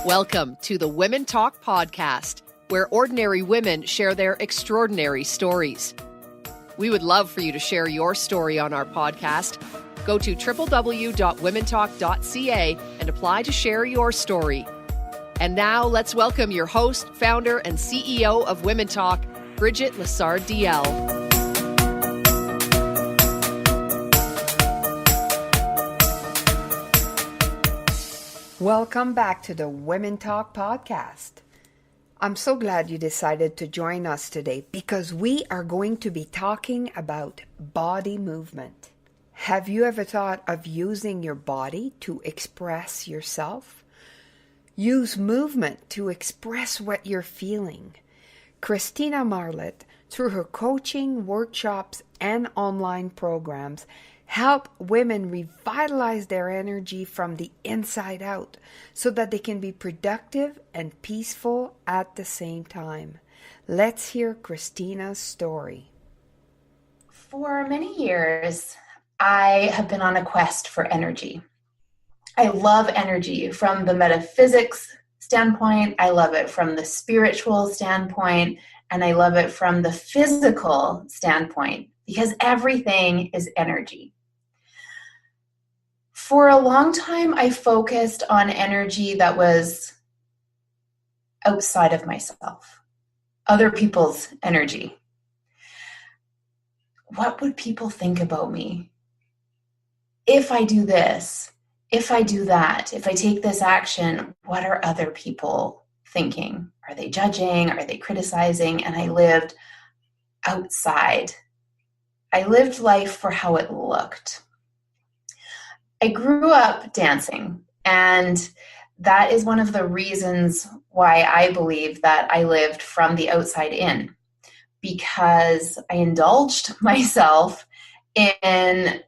Welcome to the Women Talk podcast, where ordinary women share their extraordinary stories. We would love for you to share your story on our podcast. Go to www.womentalk.ca and apply to share your story. And now let's welcome your host, founder, and CEO of Women Talk, Bridget Lessard-DL. Welcome back to the Women Talk podcast. I'm so glad you decided to join us today because we are going to be talking about body movement. Have you ever thought of using your body to express yourself? Use movement to express what you're feeling. Christina Marlett, through her coaching, workshops, and online programs, help women revitalize their energy from the inside out so that they can be productive and peaceful at the same time. Let's hear Christina's story. For many years, I have been on a quest for energy. I love energy from the metaphysics standpoint. I love it from the spiritual standpoint, and I love it from the physical standpoint because everything is energy. For a long time, I focused on energy that was outside of myself, other people's energy. What would people think about me? If I do this, if I do that, if I take this action, what are other people thinking? Are they judging? Are they criticizing? And I lived outside. I lived life for how it looked. I grew up dancing, and that is one of the reasons why I believe that I lived from the outside in, because I indulged myself in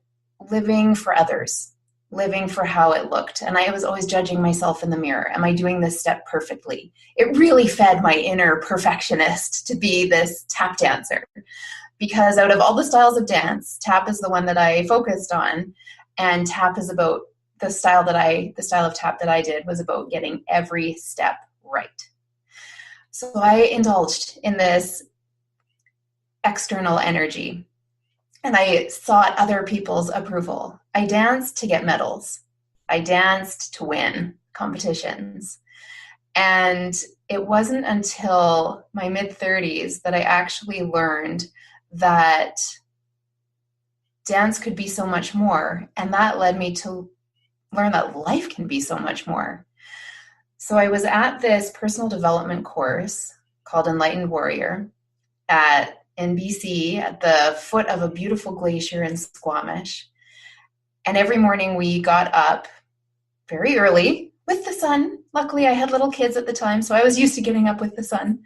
living for others, living for how it looked. And I was always judging myself in the mirror. Am I doing this step perfectly? It really fed my inner perfectionist to be this tap dancer, because out of all the styles of dance, tap is the one that I focused on. And tap is about the style of tap that I did was about getting every step right. So I indulged in this external energy and I sought other people's approval. I danced to get medals. I danced to win competitions. And it wasn't until my mid-30s that I actually learned that dance could be so much more. And that led me to learn that life can be so much more. So I was at this personal development course called Enlightened Warrior in BC at the foot of a beautiful glacier in Squamish. And every morning we got up very early with the sun. Luckily I had little kids at the time, so I was used to getting up with the sun.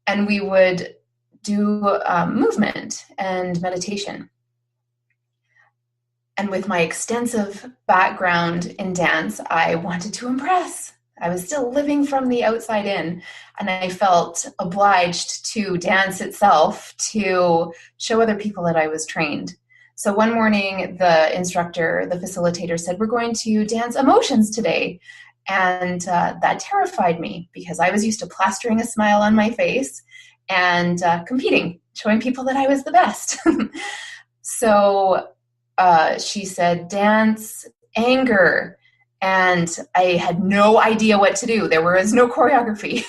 And we would do movement and meditation. And with my extensive background in dance, I wanted to impress. I was still living from the outside in, and I felt obliged to dance itself to show other people that I was trained. So one morning, the instructor, the facilitator said, "We're going to dance emotions today." And that terrified me because I was used to plastering a smile on my face and competing, showing people that I was the best. So she said, "Dance anger." And I had no idea what to do. There was no choreography.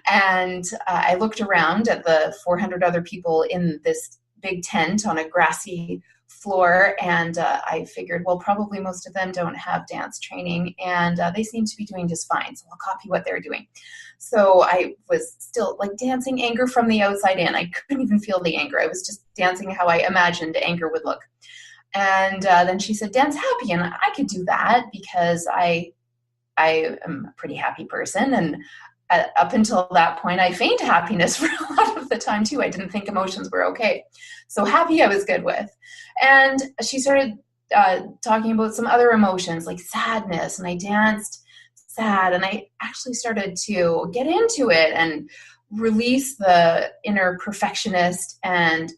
And I looked around at the 400 other people in this big tent on a grassy floor. And I figured, well, probably most of them don't have dance training. And they seem to be doing just fine. So I'll copy what they're doing. So I was still like dancing anger from the outside in. I couldn't even feel the anger. I was just dancing how I imagined anger would look. And then she said, "Dance happy." And I could do that because I am a pretty happy person. And up until that point, I feigned happiness for a lot of the time too. I didn't think emotions were okay. So happy I was good with. And she started talking about some other emotions like sadness. And I danced sad. And I actually started to get into it and release the inner perfectionist and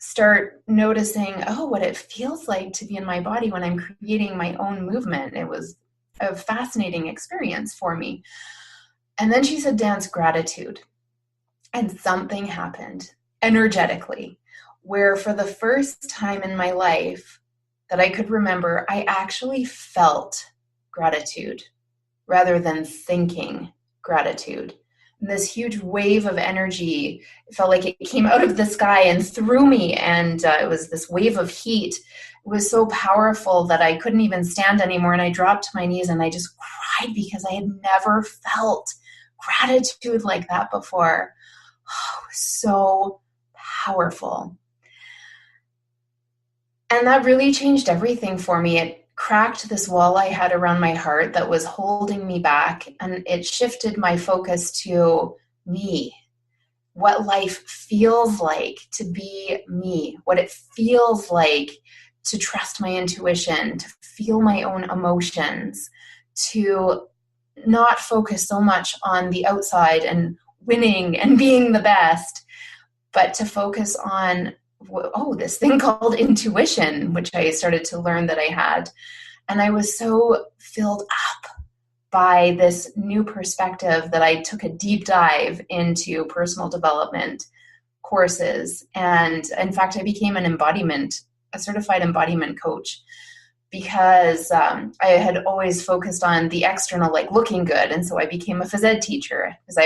start noticing, what it feels like to be in my body when I'm creating my own movement. a fascinating experience for me. And then she said, dance gratitude. And something happened energetically, where for the first time in my life that I could remember, I actually felt gratitude rather than thinking gratitude. And this huge wave of energy, it felt like it came out of the sky and through me. And it was this wave of heat. It was so powerful that I couldn't even stand anymore. And I dropped to my knees and I just cried because I had never felt gratitude like that before. Oh, it was so powerful. And that really changed everything for me. It cracked this wall I had around my heart that was holding me back, and it shifted my focus to me, what life feels like to be me, what it feels like to trust my intuition, to feel my own emotions, to not focus so much on the outside and winning and being the best, but to focus on, this thing called intuition, which I started to learn that I had. And I was so filled up by this new perspective that I took a deep dive into personal development courses. And in fact, I became a certified embodiment coach, because I had always focused on the external, like looking good. And so I became a phys ed teacher, because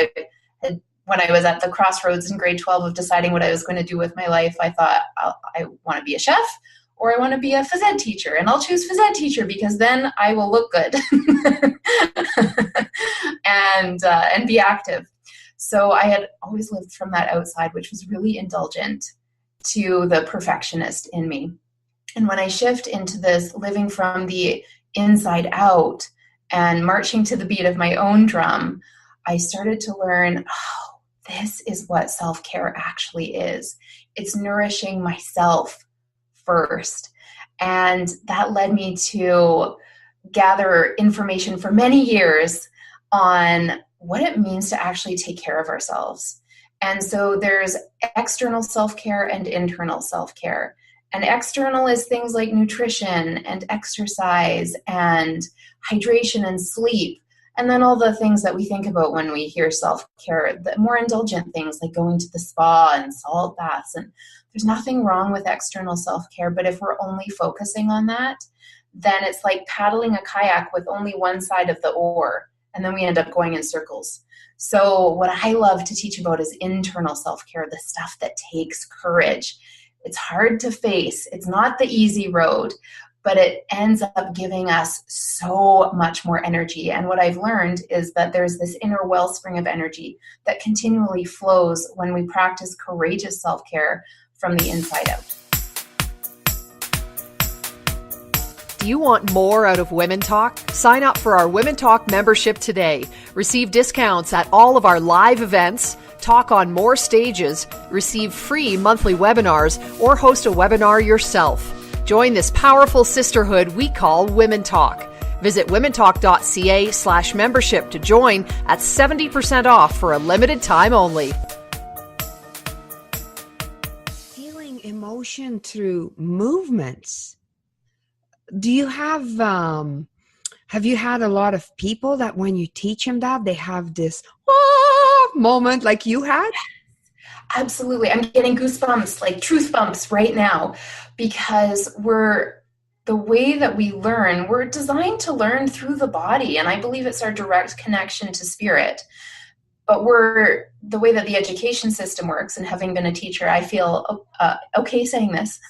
when I was at the crossroads in grade 12 of deciding what I was going to do with my life, I thought, I want to be a chef or I want to be a phys ed teacher. And I'll choose phys ed teacher because then I will look good and be active. So I had always lived from that outside, which was really indulgent to the perfectionist in me. And when I shift into this living from the inside out and marching to the beat of my own drum, I started to learn, this is what self-care actually is. It's nourishing myself first. And that led me to gather information for many years on what it means to actually take care of ourselves. And so there's external self-care and internal self-care. And external is things like nutrition and exercise and hydration and sleep. And then all the things that we think about when we hear self-care, the more indulgent things like going to the spa and salt baths. And there's nothing wrong with external self-care, but if we're only focusing on that, then it's like paddling a kayak with only one side of the oar, and then we end up going in circles. So what I love to teach about is internal self-care, the stuff that takes courage. It's hard to face. It's not the easy road, but it ends up giving us so much more energy. And what I've learned is that there's this inner wellspring of energy that continually flows when we practice courageous self-care from the inside out. Do you want more out of Women Talk? Sign up for our Women Talk membership today. Receive discounts at all of our live events, talk on more stages, receive free monthly webinars, or host a webinar yourself. Join this powerful sisterhood we call Women Talk. Visit womentalk.ca/membership to join at 70% off for a limited time only. Feeling emotion through movements. Do you have you had a lot of people that when you teach them that they have this moment like you had? Absolutely. I'm getting goosebumps, like truth bumps right now, because the way that we learn, we're designed to learn through the body. And I believe it's our direct connection to spirit. But the way that the education system works, and having been a teacher, I feel okay saying this.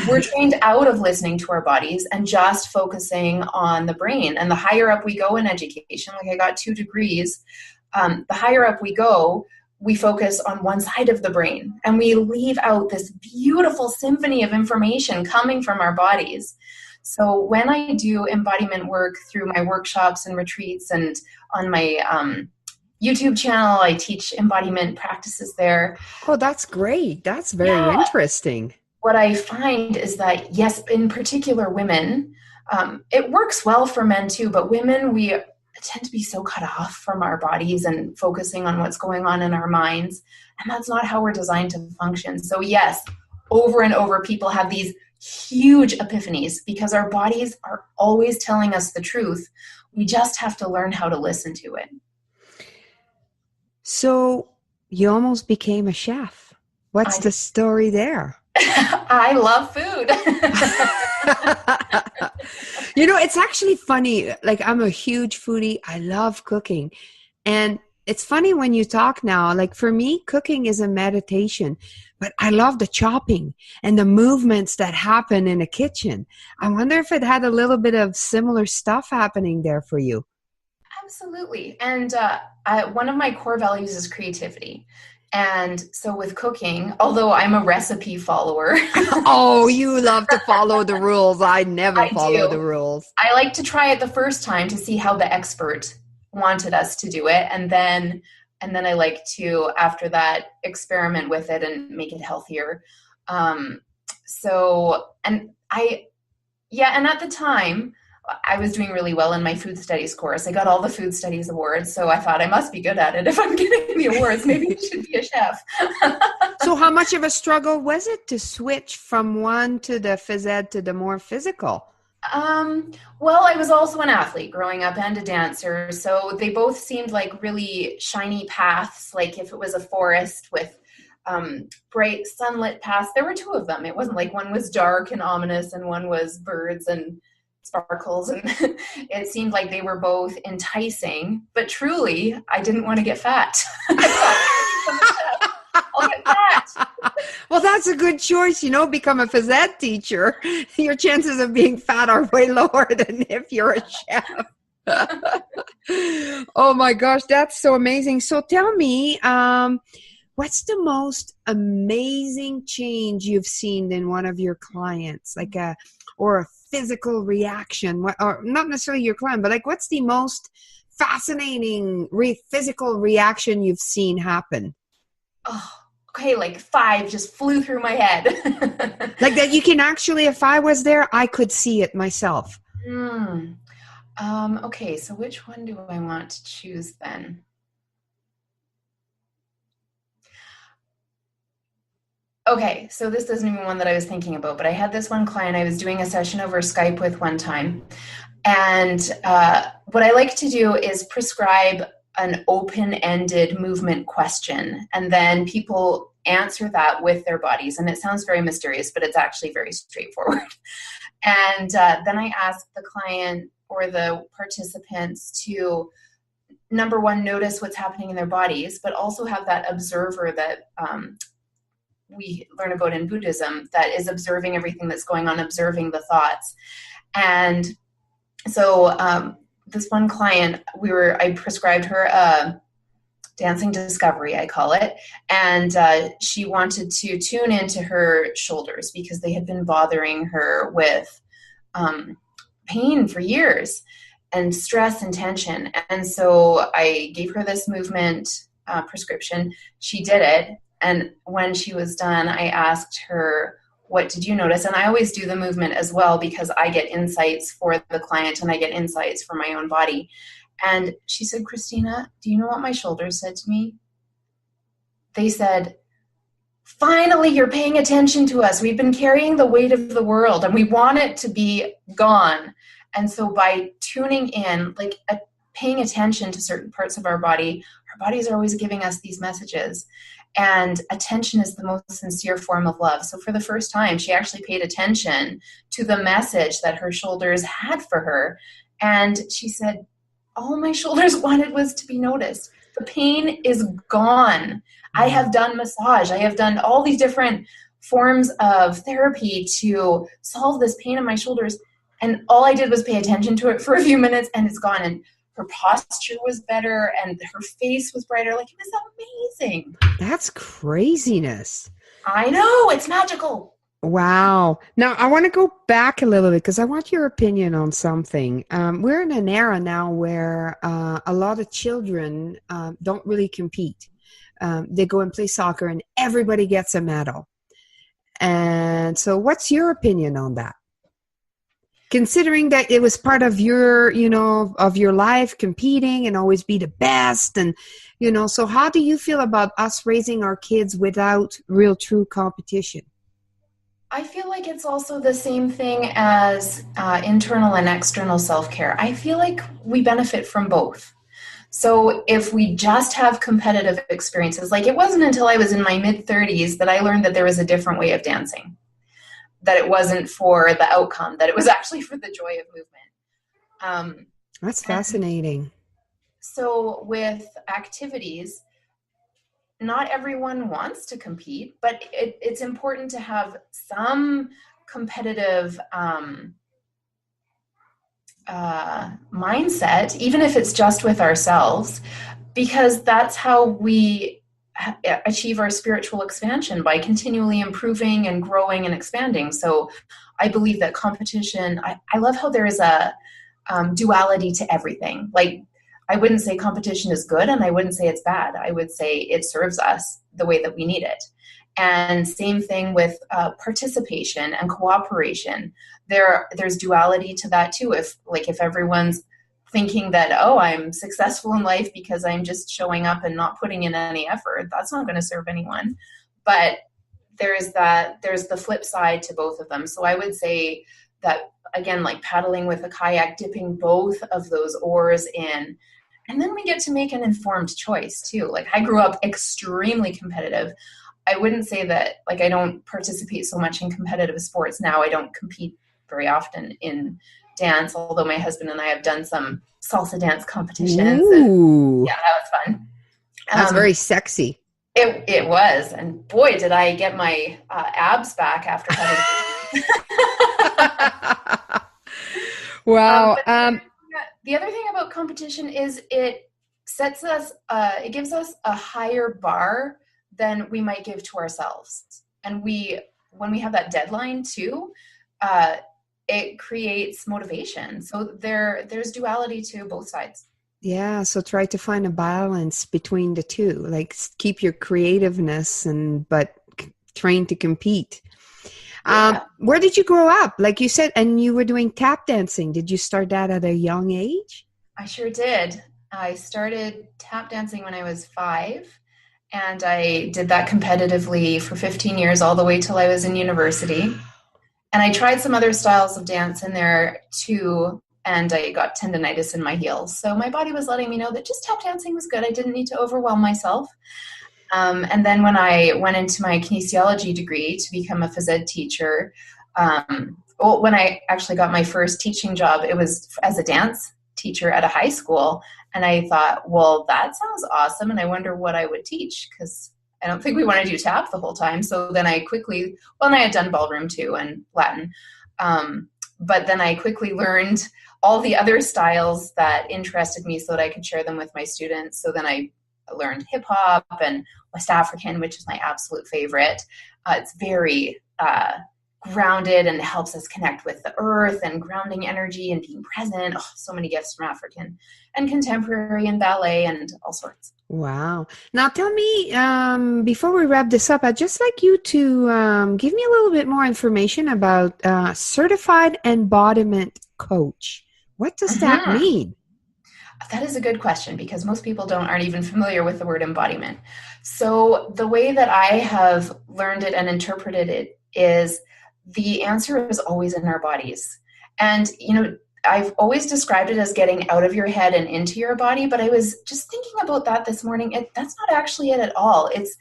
We're trained out of listening to our bodies and just focusing on the brain. And the higher up we go in education, like I got 2 degrees, the higher up we go, we focus on one side of the brain and we leave out this beautiful symphony of information coming from our bodies. So when I do embodiment work through my workshops and retreats, and on my YouTube channel, I teach embodiment practices there. Oh, that's great. That's very interesting. What I find is that, yes, in particular women, it works well for men too, but women, we tend to be so cut off from our bodies and focusing on what's going on in our minds. And that's not how we're designed to function. So yes, over and over, people have these huge epiphanies because our bodies are always telling us the truth. We just have to learn how to listen to it. So you almost became a chef. What's the story there? I love food. It's actually funny. Like, I'm a huge foodie. I love cooking. And it's funny when you talk now, like for me, cooking is a meditation, but I love the chopping and the movements that happen in a kitchen. I wonder if it had a little bit of similar stuff happening there for you. Absolutely. And one of my core values is creativity. And so with cooking, although I'm a recipe follower. Oh, you love to follow the rules. I never follow the rules. I like to try it the first time to see how the expert wanted us to do it. And then I like to, after that, experiment with it and make it healthier. And at the time, I was doing really well in my food studies course. I got all the food studies awards, so I thought I must be good at it. If I'm getting the awards, maybe I should be a chef. So how much of a struggle was it to switch from one to the phys ed to the more physical? Well, I was also an athlete growing up and a dancer, so they both seemed like really shiny paths. Like if it was a forest with bright sunlit paths, there were two of them. It wasn't like one was dark and ominous and one was birds and sparkles, and it seemed like they were both enticing, but truly I didn't want to get fat. I'll get fat. Well, that's a good choice, become a phys ed teacher. Your chances of being fat are way lower than if you're a chef. Oh my gosh, that's so amazing. So tell me, what's the most amazing change you've seen in one of your clients, or a physical reaction, or not necessarily your client, but what's the most fascinating physical reaction you've seen happen? Oh, okay, 5 just flew through my head. Like that you can actually, if I was there, I could see it myself. Okay, so which one do I want to choose then? Okay, so this isn't even one that I was thinking about, but I had this one client I was doing a session over Skype with one time. And what I like to do is prescribe an open-ended movement question, and then people answer that with their bodies. And it sounds very mysterious, but it's actually very straightforward. And then I ask the client or the participants to, number one, notice what's happening in their bodies, but also have that observer that we learn about in Buddhism that is observing everything that's going on, observing the thoughts. And so this one client, I prescribed her a dancing discovery, I call it. And she wanted to tune into her shoulders because they had been bothering her with pain for years and stress and tension. And so I gave her this movement prescription. She did it. And when she was done, I asked her, what did you notice? And I always do the movement as well because I get insights for the client and I get insights for my own body. And she said, Christina, do you know what my shoulders said to me? They said, finally, you're paying attention to us. We've been carrying the weight of the world and we want it to be gone. And so by tuning in, paying attention to certain parts of our bodies are always giving us these messages. And attention is the most sincere form of love. So for the first time, she actually paid attention to the message that her shoulders had for her. And she said, all my shoulders wanted was to be noticed. The pain is gone. I have done massage. I have done all these different forms of therapy to solve this pain in my shoulders. And all I did was pay attention to it for a few minutes and it's gone. And her posture was better and her face was brighter. It was amazing. That's craziness. I know. It's magical. Wow. Now, I want to go back a little bit because I want your opinion on something. We're in an era now where a lot of children don't really compete. They go and play soccer and everybody gets a medal. And so what's your opinion on that? Considering that it was part of your, of your life, competing and always be the best. And, so how do you feel about us raising our kids without real, true competition? I feel like it's also the same thing as internal and external self-care. I feel like we benefit from both. So if we just have competitive experiences, like it wasn't until I was in my mid-30s that I learned that there was a different way of dancing, that it wasn't for the outcome, that it was actually for the joy of movement. That's fascinating. So with activities, not everyone wants to compete, but it's important to have some competitive mindset, even if it's just with ourselves, because that's how we achieve our spiritual expansion, by continually improving and growing and expanding. So I believe that competition, I love how there is a duality to everything. Like, I wouldn't say competition is good and I wouldn't say it's bad. I would say it serves us the way that we need it. And same thing with participation and cooperation. There's duality to that too. If everyone's thinking that, oh, I'm successful in life because I'm just showing up and not putting in any effort, that's not going to serve anyone. But there's the flip side to both of them. So I would say that, again, like paddling with a kayak, dipping both of those oars in, and then we get to make an informed choice too. Like, I grew up extremely competitive. I wouldn't say that, like, I don't participate so much in competitive sports now. I don't compete very often in dance, although my husband and I have done some salsa dance competitions. Ooh. Yeah, that was fun. That's very sexy. It was. And boy, did I get my abs back after having Wow. The other thing about competition is it sets us, it gives us a higher bar than we might give to ourselves. And when we have that deadline too, it creates motivation. So there's duality to both sides. Yeah, so try to find a balance between the two, like keep your creativeness but train to compete. Yeah. Where did you grow up? Like you said, and you were doing tap dancing. Did you start that at a young age? I sure did. I started tap dancing when I was 5, and I did that competitively for 15 years, all the way till I was in university. And I tried some other styles of dance in there too, and I got tendonitis in my heels. So my body was letting me know that just tap dancing was good. I didn't need to overwhelm myself. And then when I went into my kinesiology degree to become a phys ed teacher, when I actually got my first teaching job, it was as a dance teacher at a high school. And I thought, well, that sounds awesome. And I wonder what I would teach, because I don't think we want to do tap the whole time. So then I had done ballroom too and Latin. But then I quickly learned all the other styles that interested me so that I could share them with my students. So then I learned hip hop and West African, which is my absolute favorite. It's very grounded and helps us connect with the earth and grounding energy and being present. Oh, so many gifts from African and contemporary and ballet and all sorts. Wow. Now tell me, before we wrap this up, I'd just like you to give me a little bit more information about certified embodiment coach. What does that mean? That is a good question, because most people aren't even familiar with the word embodiment. So the way that I have learned it and interpreted it is the answer is always in our bodies. And, I've always described it as getting out of your head and into your body, but I was just thinking about that this morning. That's not actually it at all. It's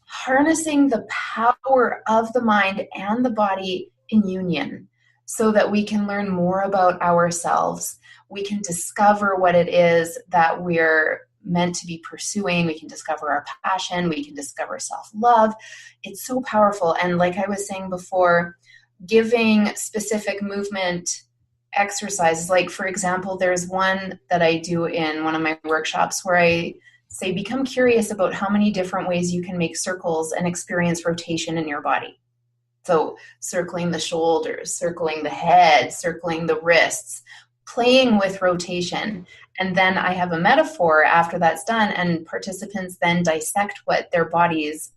harnessing the power of the mind and the body in union so that we can learn more about ourselves. We can discover what it is that we're meant to be pursuing. We can discover our passion. We can discover self-love. It's so powerful. And like I was saying before, giving specific movement exercises, like for example, there's one that I do in one of my workshops where I say, become curious about how many different ways you can make circles and experience rotation in your body. So circling the shoulders, circling the head, circling the wrists, playing with rotation. And then I have a metaphor after that's done, and participants then dissect what their bodies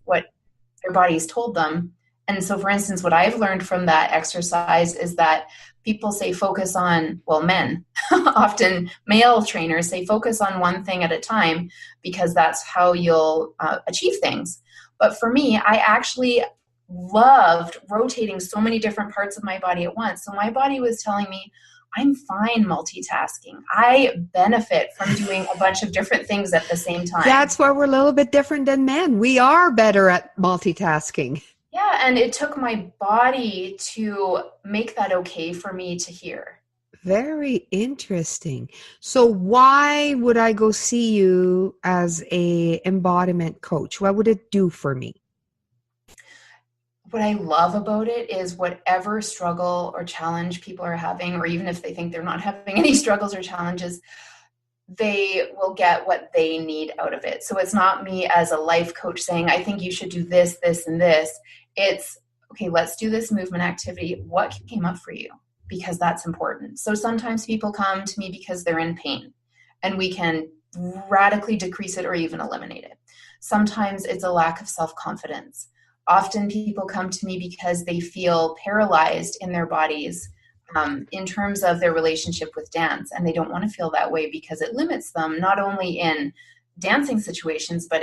told them. And so, for instance, what I've learned from that exercise is that people say focus on, men, often male trainers say focus on one thing at a time, because that's how you'll achieve things. But for me, I actually loved rotating so many different parts of my body at once. So my body was telling me, I'm fine multitasking. I benefit from doing a bunch of different things at the same time. That's why we're a little bit different than men. We are better at multitasking. Yeah, and it took my body to make that okay for me to hear. Very interesting. So why would I go see you as a embodiment coach? What would it do for me? What I love about it is whatever struggle or challenge people are having, or even if they think they're not having any struggles or challenges, they will get what they need out of it. So it's not me as a life coach saying, I think you should do this, this, and this. It's, okay, let's do this movement activity. What came up for you? Because that's important. So sometimes people come to me because they're in pain, and we can radically decrease it or even eliminate it. Sometimes it's a lack of self-confidence. Often people come to me because they feel paralyzed in their bodies in terms of their relationship with dance, and they don't want to feel that way because it limits them not only in dancing situations, but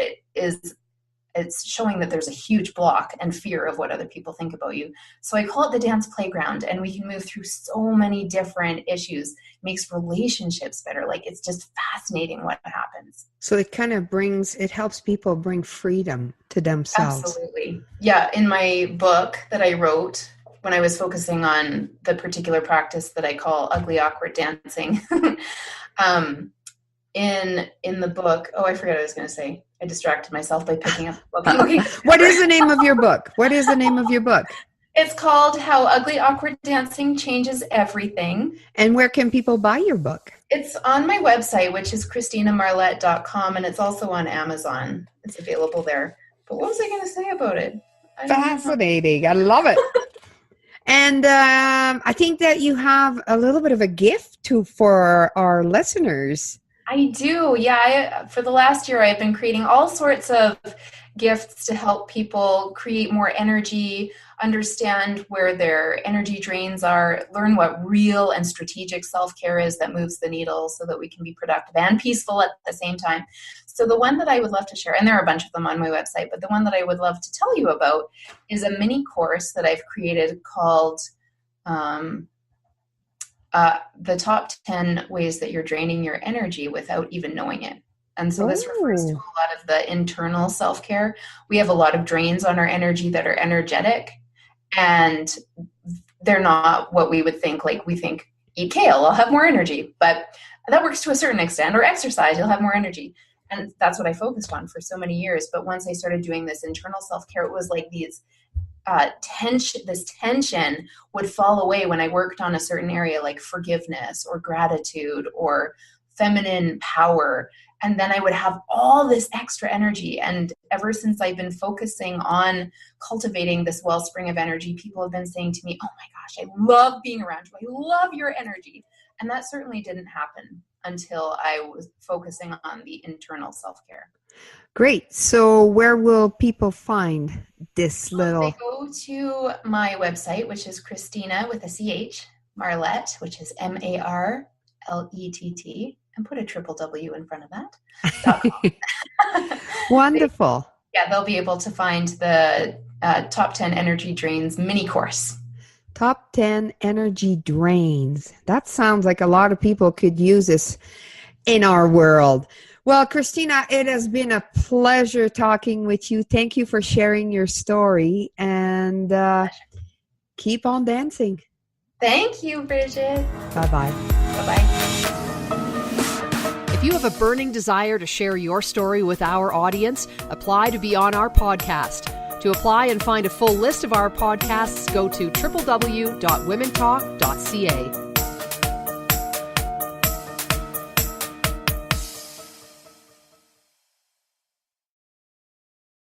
it's showing that there's a huge block and fear of what other people think about you. So I call it the dance playground, and we can move through so many different issues. It makes relationships better. Like, it's just fascinating what happens. So it kind of it helps people bring freedom to themselves. Absolutely. Yeah. In my book that I wrote, when I was focusing on the particular practice that I call ugly, awkward dancing, in the book, I forgot what I was going to say. I distracted myself by picking up the book. Okay. What is the name of your book? What is the name of your book? It's called How Ugly, Awkward Dancing Changes Everything. And where can people buy your book? It's on my website, which is ChristinaMarlett.com, and it's also on Amazon. It's available there. But what was I going to say about it? Fascinating. I love it. And I think that you have a little bit of a gift for our listeners. I do. Yeah. For the last year, I've been creating all sorts of gifts to help people create more energy, understand where their energy drains are, learn what real and strategic self-care is that moves the needle so that we can be productive and peaceful at the same time. So the one that I would love to share, and there are a bunch of them on my website, but the one that I would love to tell you about is a mini course that I've created called the top 10 ways that you're draining your energy without even knowing it. And so this refers to a lot of the internal self-care. We have a lot of drains on our energy that are energetic, and they're not what we would think. Like, we think, eat kale, I'll have more energy. But that works to a certain extent. Or exercise, you'll have more energy. And that's what I focused on for so many years. But once I started doing this internal self-care, it was like this tension would fall away when I worked on a certain area, like forgiveness or gratitude or feminine power. And then I would have all this extra energy. And ever since I've been focusing on cultivating this wellspring of energy, people have been saying to me, oh my gosh, I love being around you. I love your energy. And that certainly didn't happen until I was focusing on the internal self-care. Great. So where will people find this little? They go to my website, which is Christina with a CH, Marlett, which is MARLETT, and put a triple W in front of that. Wonderful. They'll be able to find the top 10 energy drains mini course. Top 10 energy drains. That sounds like a lot of people could use this in our world. Well, Christina, it has been a pleasure talking with you. Thank you for sharing your story, and keep on dancing. Thank you, Bridget. Bye-bye. Bye-bye. If you have a burning desire to share your story with our audience, apply to be on our podcast. To apply and find a full list of our podcasts, go to www.womentalk.ca.